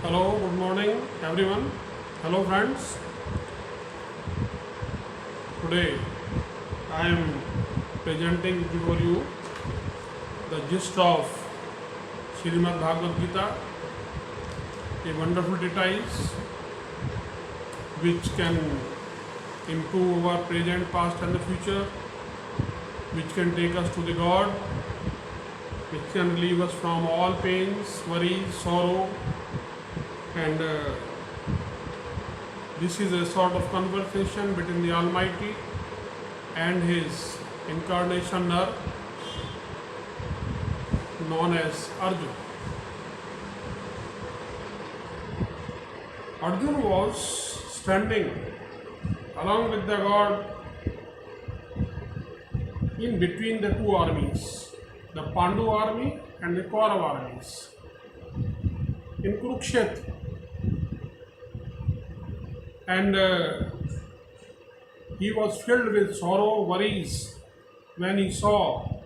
Hello, good morning everyone. Hello friends. Today I am presenting before you the gist of Srimad Bhagavad Gita, a wonderful treatise which can improve our present, past and the future, which can take us to the God, which can relieve us from all pains, worries, sorrow, and this is a sort of conversation between the Almighty and His incarnation nurse known as Arjun. Arjun was standing along with the God in between the two armies, the Pandu army and the Kaurava armies. In Kurukshetra, and he was filled with sorrow, worries when he saw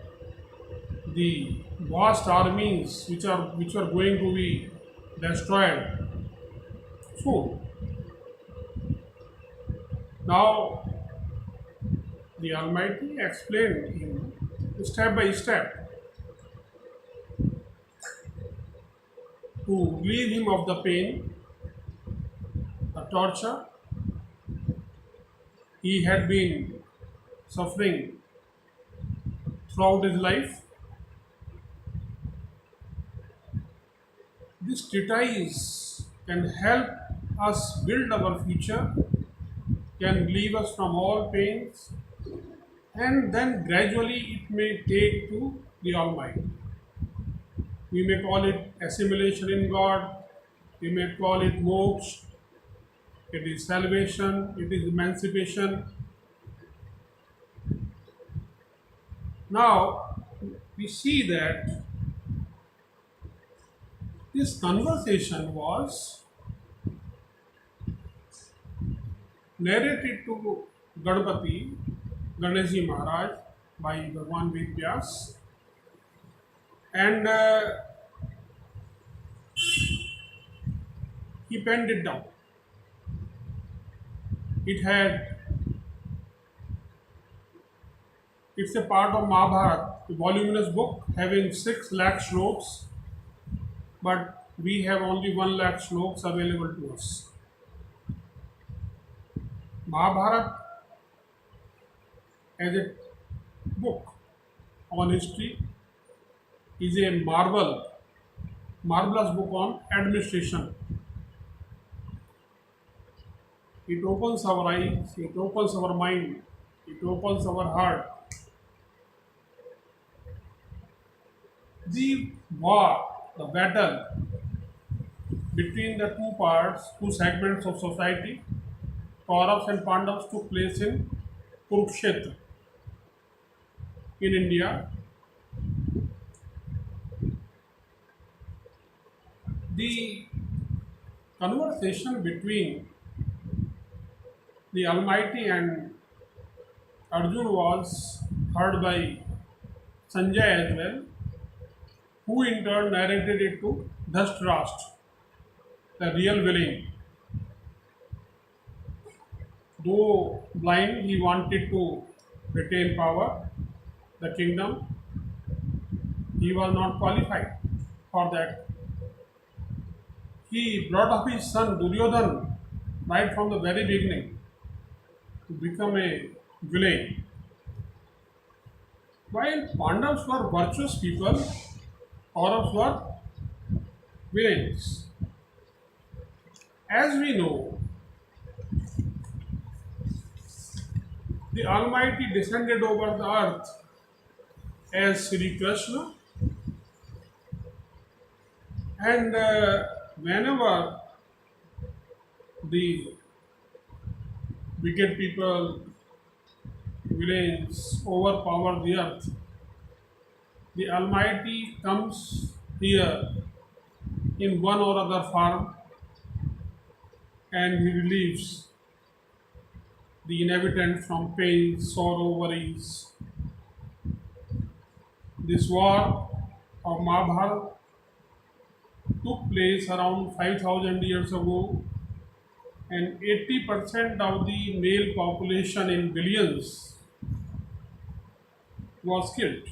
the vast armies which were going to be destroyed soon. Now the Almighty explained him step by step to relieve him of the pain, the torture he had been suffering throughout his life. This treatise can help us build our future, can relieve us from all pains, and then gradually it may take to the Almighty. We may call it assimilation in God, we may call it moksha, it is salvation, it is emancipation. Now we see that this conversation was narrated to Ganpati, Ganeshji Maharaj by Bhagwan Ved Vyas, and he penned it down. It's a part of Mahabharata, a voluminous book having 6 lakh shlokas, but we have only 1 lakh shlokas available to us. Mahabharata as a book on history is a marvelous book on administration. It opens our eyes, it opens our mind, it opens our heart. The war, the battle between the two segments of society, Kauravas and Pandavas, took place in Kurukshetra in India. The conversation between the Almighty and Arjun was heard by Sanjay as well, who in turn narrated it to Dhritarashtra, the real villain. Though blind, he wanted to retain power, the kingdom. He was not qualified for that. He brought up his son Duryodhan right from the very beginning to become a villain. While Pandavas were virtuous people, Kauravas were villains. As we know, the Almighty descended over the earth as Sri Krishna, and whenever the wicked people, villains, overpower the earth, the Almighty comes here in one or other form and He relieves the inhabitant from pain, sorrow, worries. This war of Mahabharata took place around 5,000 years ago, and 80% of the male population in billions was killed.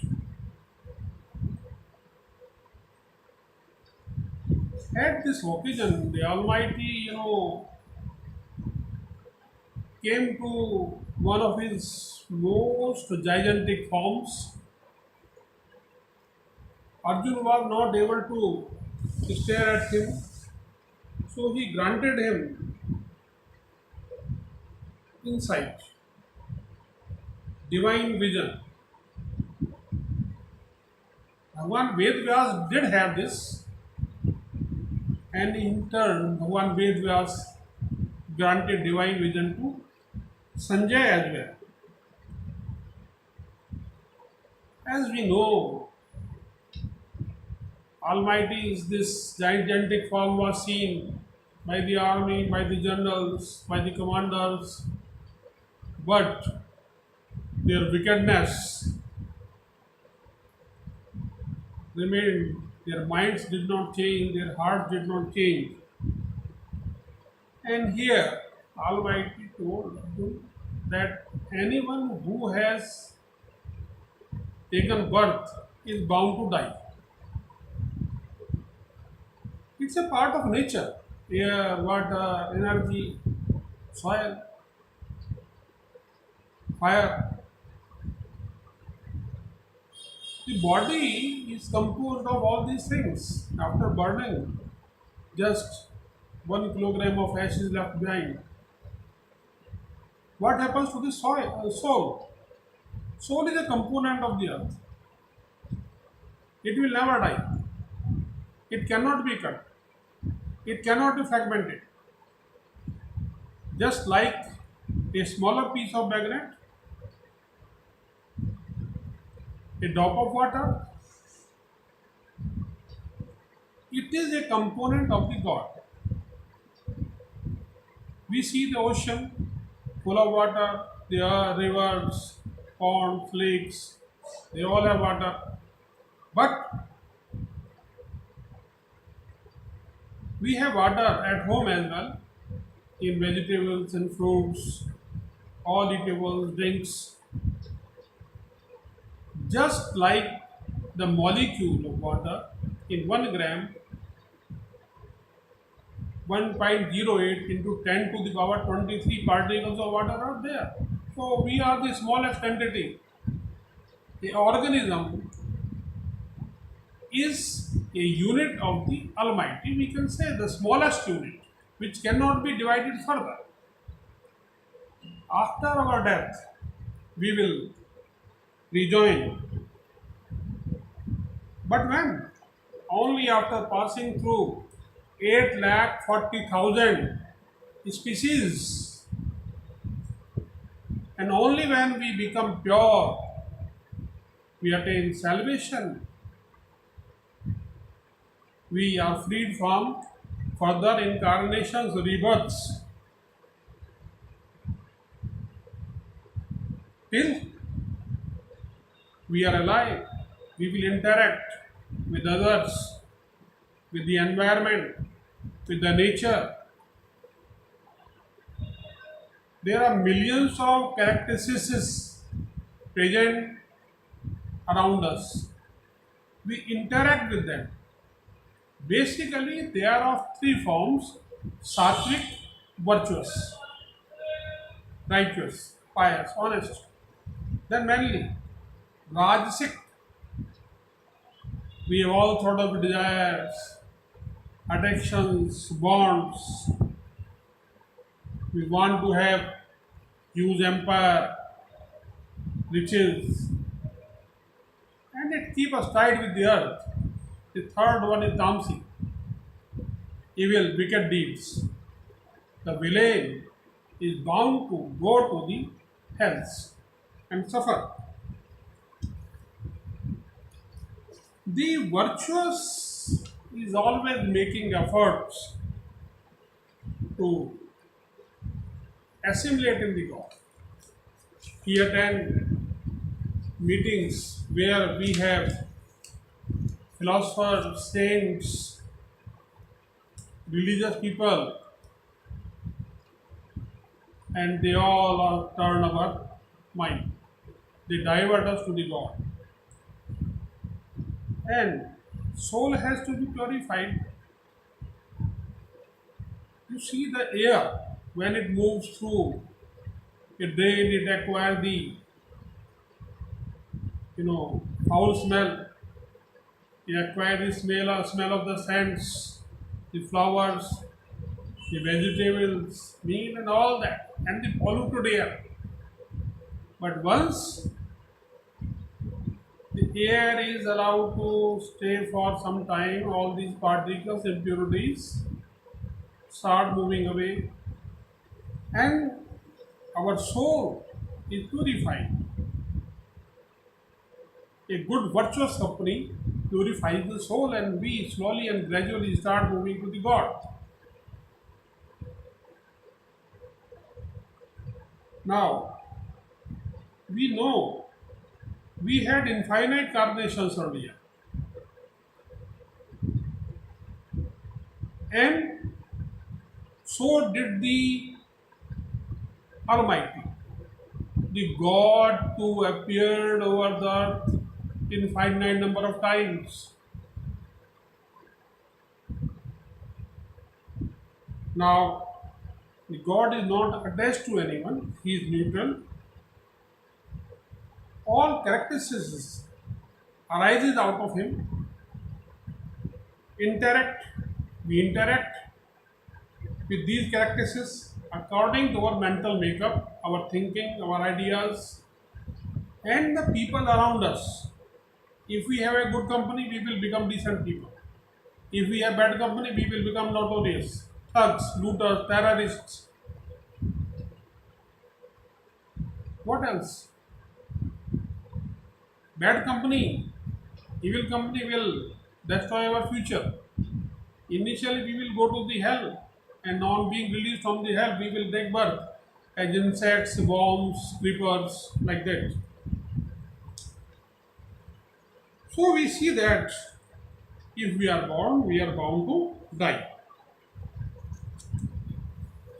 At this occasion, the Almighty, came to one of his most gigantic forms. Arjuna was not able to stare at him, so he granted him insight, divine vision. Bhagwan Vedvyas did have this, and in turn, Bhagwan Vedvyas granted divine vision to Sanjay as well. As we know, Almighty is this gigantic form was seen by the army, by the generals, by the commanders, but their wickedness remained. Their minds did not change, their hearts did not change. And here, Almighty told Arjuna that anyone who has taken birth is bound to die. It's a part of nature. Air, water, energy, soil, fire. The body is composed of all these things. After burning, just 1 kilogram of ash is left behind. What happens to the soul? Soul is a component of the earth. It will never die. It cannot be cut. It cannot be fragmented. Just like a smaller piece of magnet, a drop of water, it is a component of the God. We see the ocean full of water, there are rivers, ponds, lakes, they all have water. But we have water at home as well, in vegetables and fruits, all eatables, drinks. Just like the molecule of water, in 1 gram, 1.08 into 10 to the power 23 particles of water are there. So we are the smallest entity. The organism is a unit of the Almighty, we can say the smallest unit, which cannot be divided further. After our death, we will rejoin. But when? Only after passing through 8,40,000 species, and only when we become pure, we attain salvation. We are freed from further incarnations, rebirths. Till we are alive, we will interact with others, with the environment, with the nature. There are millions of characteristics present around us. We interact with them. Basically, they are of three forms: sattvic, virtuous, righteous, pious, honest. Then manly, rajasic. We have all sort of desires, addictions, bonds. We want to have huge empire, riches, and it keeps us tied with the earth. The third one is tamsi, evil, wicked deeds. The villain is bound to go to the hells and suffer. The virtuous is always making efforts to assimilate in the God. He attend meetings where we have philosophers, saints, religious people, and they all are turn our mind. They divert us to the God. And soul has to be purified. You see the air when it moves through a drain, it acquires the foul smell. It acquires the smell of the scents, the flowers, the vegetables, meat, and all that, and the polluted air. But once the air is allowed to stay for some time, all these particles, impurities start moving away, and our soul is purified. A good virtuous company purifies the soul, and we slowly and gradually start moving to the God. Now, we know we had infinite carnations earlier, and so did the Almighty. The God who appeared over the earth infinite number of times. Now, the God is not attached to anyone, He is neutral. All characteristics arises out of Him. Interact, we interact with these characteristics according to our mental makeup, our thinking, our ideas, and the people around us. If we have a good company, we will become decent people. If we have bad company, we will become notorious, thugs, looters, terrorists. What else? Bad company, evil company will destroy our future. Initially, we will go to the hell, and on being released from the hell, we will take birth as insects, worms, creepers, like that. So we see that if we are born, we are bound to die.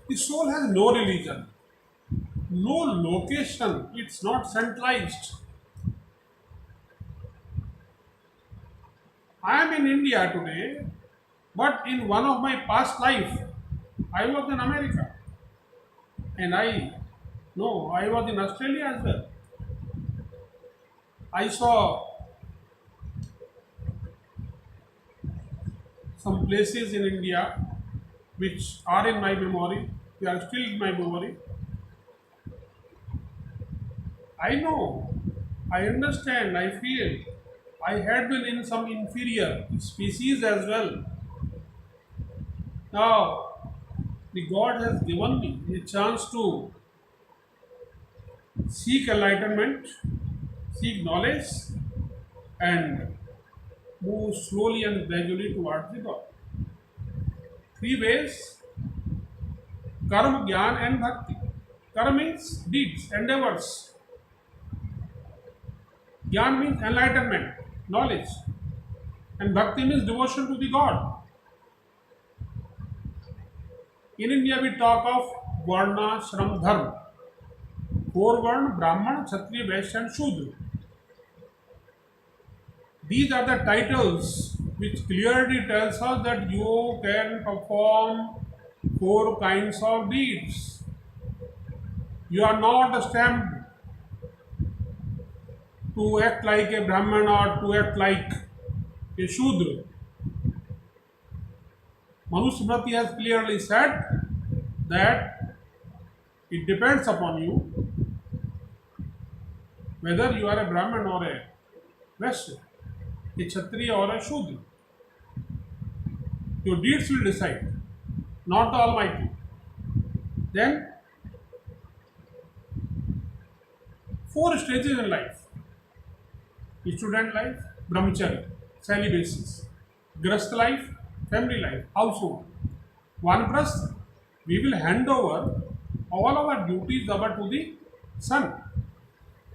The soul has no religion, no location, it's not centralized. I am in India today, but in one of my past life, I was in America, and I was in Australia as well. I saw some places in India which are in my memory, they are still in my memory. I know, I understand, I feel. I had been in some inferior species as well. Now, the God has given me a chance to seek enlightenment, seek knowledge, and move slowly and gradually towards the God. Three ways: karma, jnana, and bhakti. Karma means deeds, endeavors. Jnana means enlightenment, knowledge. And bhakti means devotion to the God. In India, we talk of Varna, Shram, Dharma. Four Varna, Brahman, Kshatriya, Vaishya, and Shudra. These are the titles which clearly tells us that you can perform four kinds of deeds. You are not stamped to act like a Brahman or to act like a Shudra. Manusmriti has clearly said that it depends upon you whether you are a Brahman or a Vaishya, a Kshatriya or a Shudra. Your deeds will decide, not the Almighty. Then, four stages in life: student life, brahmacharya, celibacy; grast life, family life, household. Vanprasth, we will hand over all our duties over to the son.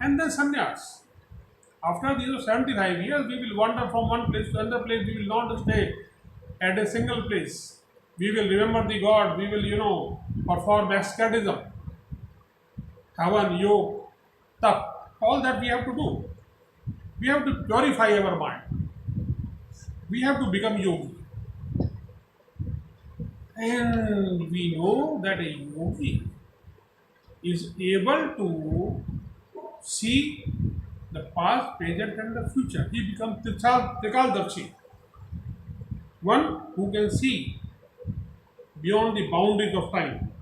And then sannyas. After these 75 years, we will wander from one place to another place. We will not stay at a single place. We will remember the God. We will, perform asceticism, havan, yoga, tap. All that we have to do. We have to purify our mind. We have to become yogi. And we know that a yogi is able to see the past, present, and the future. He becomes Trikaldarshi, one who can see beyond the boundaries of time.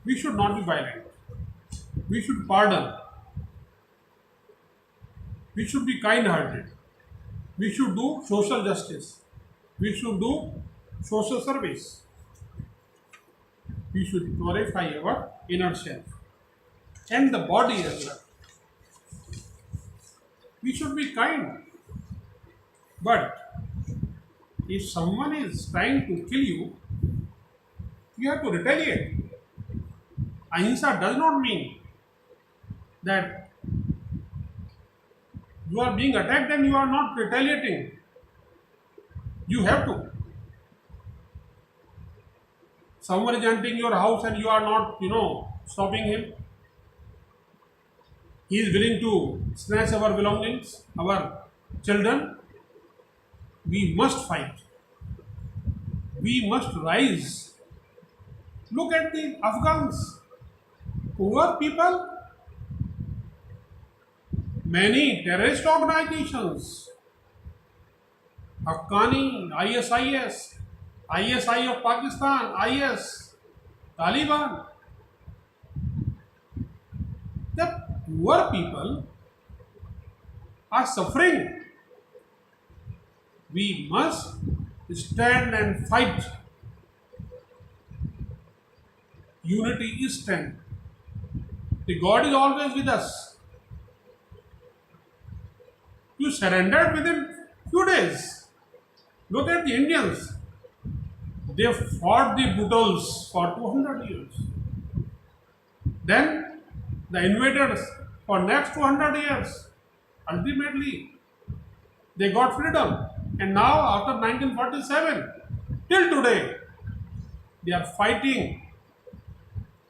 We should not be violent. We should pardon. We should be kind-hearted. We should do social justice. We should do social service. We should glorify our inner self and the body as well. We should be kind. But if someone is trying to kill you, you have to retaliate. Ahimsa does not mean that you are being attacked and you are not retaliating. You have to. Someone is entering your house and you are not, stopping him. He is willing to snatch our belongings, our children. We must fight. We must rise. Look at the Afghans. Poor people. Many terrorist organizations. Haqqani, ISI of Pakistan, IS, Taliban. The poor people are suffering. We must stand and fight. Unity is strength. The God is always with us. You surrendered within few days. Look at the Indians. They fought the Bhutals for 200 years. Then the invaders for next 200 years. Ultimately, they got freedom. And now after 1947, till today, they are fighting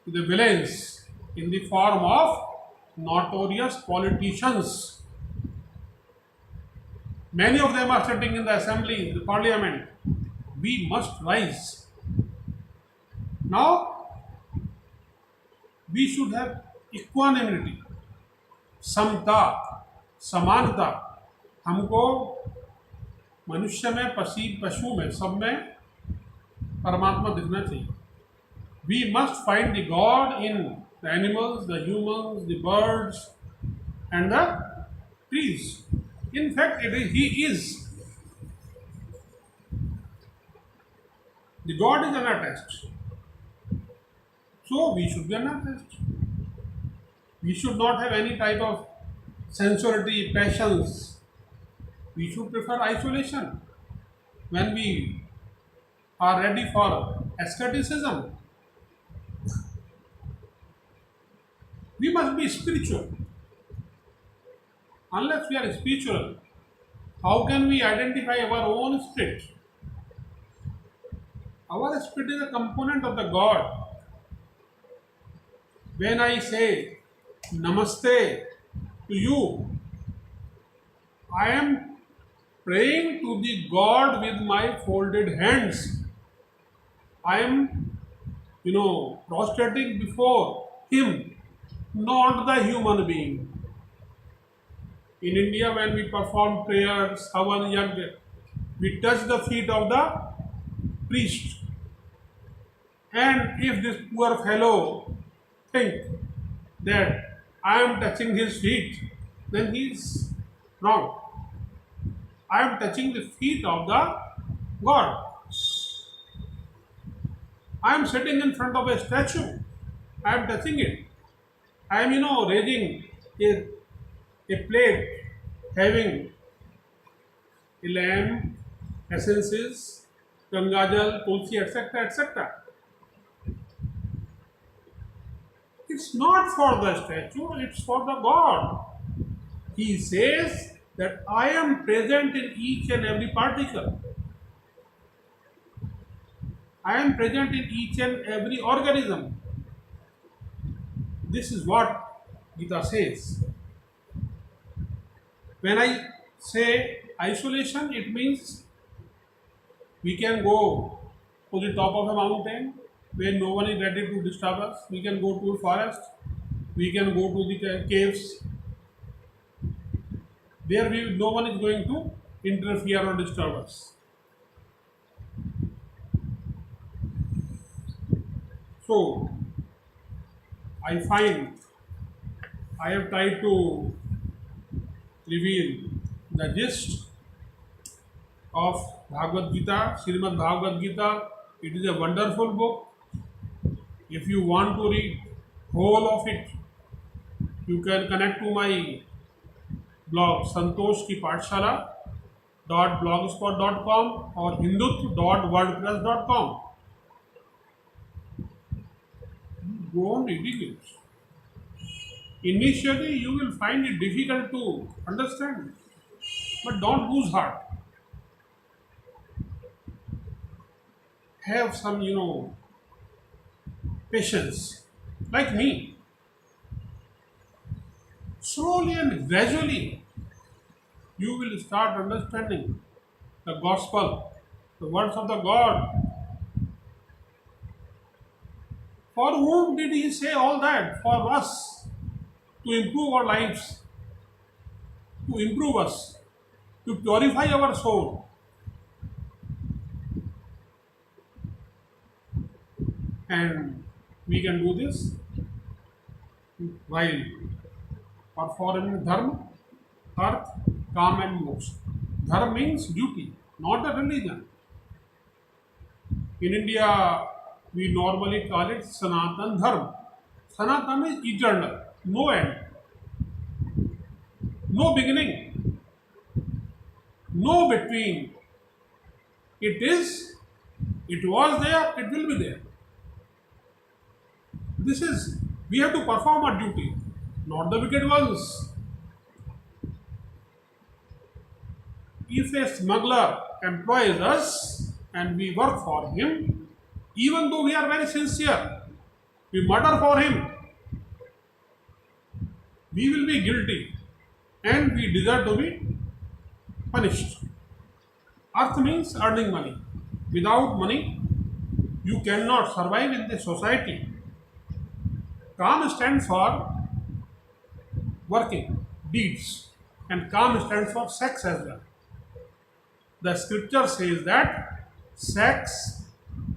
the villains in the form of notorious politicians. Many of them are sitting in the assembly, the parliament. We must rise. Now, we should have equanimity, समता, समानता. हमको मनुष्य में, पशु में, सब में परमात्मा दिखना चाहिए. We must find the God in the animals, the humans, the birds, and the trees. In fact, He is. The God is unattached. So we should be unattached. We should not have any type of sensuality, passions. We should prefer isolation. When we are ready for asceticism, we must be spiritual. Unless we are spiritual, how can we identify our own spirit? Our spirit is a component of the God. When I say Namaste to you, I am praying to the God with my folded hands. I am, prostrating before Him, not the human being. In India, when we perform prayers, havan, yajna, we touch the feet of the priest. And if this poor fellow think that I am touching his feet, then he is wrong. I am touching the feet of the God. I am sitting in front of a statue. I am touching it. I am, raising a plate having a lamp, essences, Gangajal, Tulsi, etc., etc. It's not for the statue, it's for the God. He says that I am present in each and every particle. I am present in each and every organism. This is what Gita says. When I say isolation, it means we can go to the top of a mountain where no one is ready to disturb us. We can go to a forest. We can go to the caves. There no one is going to interfere or disturb us. So I find I have tried to reveal the gist of Bhagavad Gita, Srimad Bhagavad Gita. It is a wonderful book. If you want to read whole of it, you can connect to my blog santoshkipathshala.blogspot.com or hindutv.wordpress.com. Go on reading it. Initially, you will find it difficult to understand, but don't lose heart. Have some, patience, like me. Slowly and gradually, you will start understanding the gospel, the words of the God. For whom did He say all that? For us, to improve our lives, to improve us, to purify our soul. And we can do this while performing dharma, earth, calm and moksha. Dharma means duty, not a religion. In India, we normally call it Sanatan Dharma. Sanatan is eternal, no end, no beginning, no between. It is, it was there, it will be there. This is, we have to perform our duty, not the wicked ones. If a smuggler employs us and we work for him, even though we are very sincere, we murder for him, we will be guilty and we deserve to be punished. Earth means earning money. Without money, you cannot survive in the society. Kam stands for working, deeds, and Kam stands for sex as well. The scripture says that sex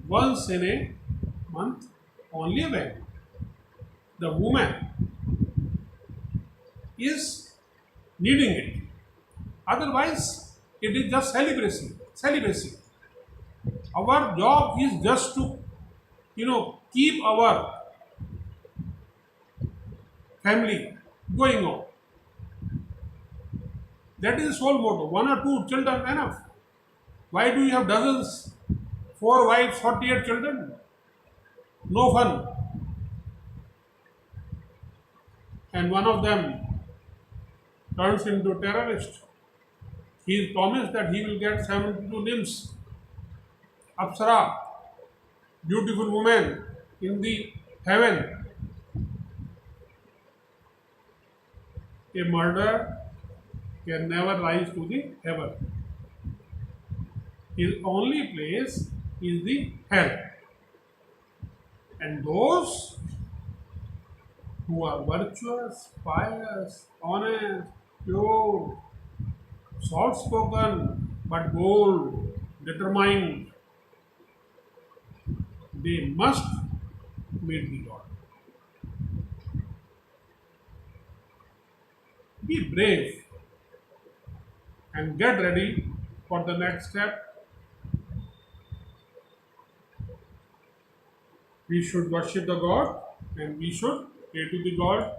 once in a month only when the woman is needing it. Otherwise, it is just celibacy. Our job is just to, keep our family going on. That is the sole motto. 1 or 2 children enough. Why do you have dozens? 4 wives, 48 children? No fun. And one of them turns into a terrorist. He is promised that he will get 72 nymphs. Apsara, beautiful woman in the heaven. A murderer can never rise to the heaven. His only place is the hell. And those who are virtuous, pious, honest, pure, soft spoken, but bold, determined, they must meet the Lord. Be brave and get ready for the next step. We should worship the God and we should pray to the God.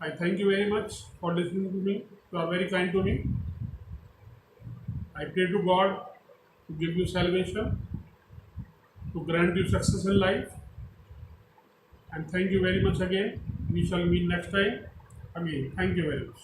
I thank you very much for listening to me. You are very kind to me. I pray to God to give you salvation, to grant you success in life. And thank you very much again. We shall meet next time. Again, thank you very much.